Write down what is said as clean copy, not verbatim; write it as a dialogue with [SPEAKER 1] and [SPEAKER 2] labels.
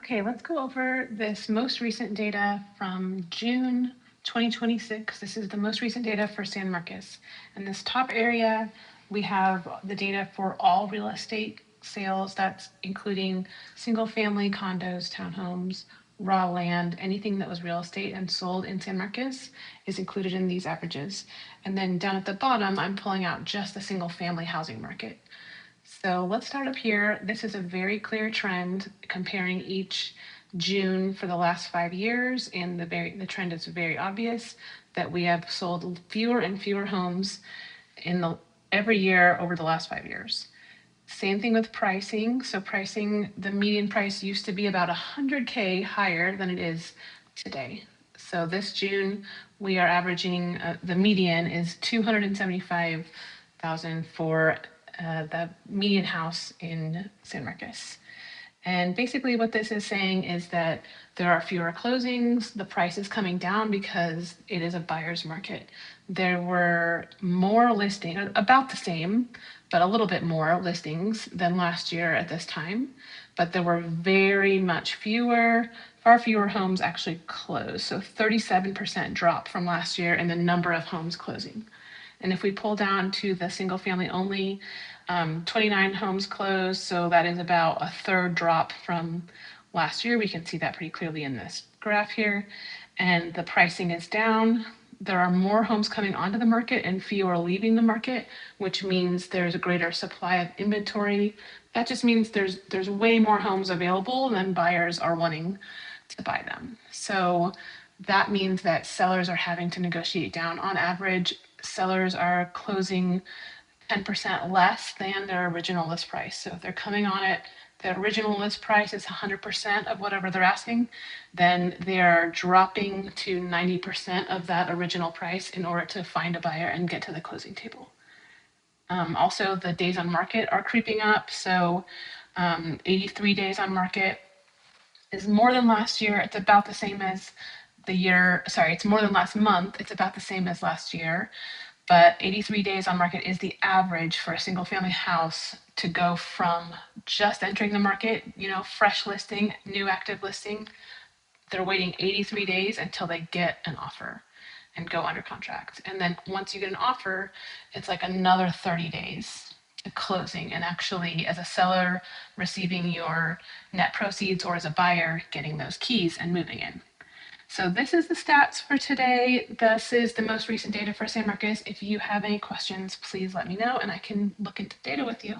[SPEAKER 1] Okay, let's go over this most recent data from June 2026. This is the most recent data for San Marcos. In this top area, we have the data for all real estate sales. That's including single family condos, townhomes, raw land, anything that was real estate and sold in San Marcos is included in these averages. And then down at the bottom, I'm pulling out just the single family housing market. So let's start up here. This is a very clear trend comparing each June for the last 5 years, and the trend is very obvious that we have sold fewer and fewer homes every year over the last 5 years. Same thing with pricing. So pricing, the median price used to be about 100K higher than it is today. So this June, we are averaging, the median is 275,000 for the median house in San Marcos. And basically what this is saying is that there are fewer closings, the price is coming down because it is a buyer's market. There were more listings, about the same, but a little bit more listings than last year at this time. But there were far fewer homes actually closed. So 37% drop from last year in the number of homes closing. And if we pull down to the single family only, 29 homes closed, so that is about a third drop from last year. We can see that pretty clearly in this graph here. And the pricing is down. There are more homes coming onto the market and fewer leaving the market, which means there's a greater supply of inventory. That just means there's way more homes available than buyers are wanting to buy them. So that means that sellers are having to negotiate down. On average, sellers are closing 10% less than their original list price. So if they're coming on it, the original list price is 100% of whatever they're asking, then they're dropping to 90% of that original price in order to find a buyer and get to the closing table. Also, the days on market are creeping up. So 83 days on market is more than last year. It's about the same as it's more than last month. It's about the same as last year. But 83 days on market is the average for a single family house to go from just entering the market, fresh listing, new active listing. They're waiting 83 days until they get an offer and go under contract. And then once you get an offer, it's like another 30 days to closing, and actually as a seller receiving your net proceeds, or as a buyer getting those keys and moving in. So this is the stats for today. This is the most recent data for San Marcos. If you have any questions, please let me know and I can look into data with you.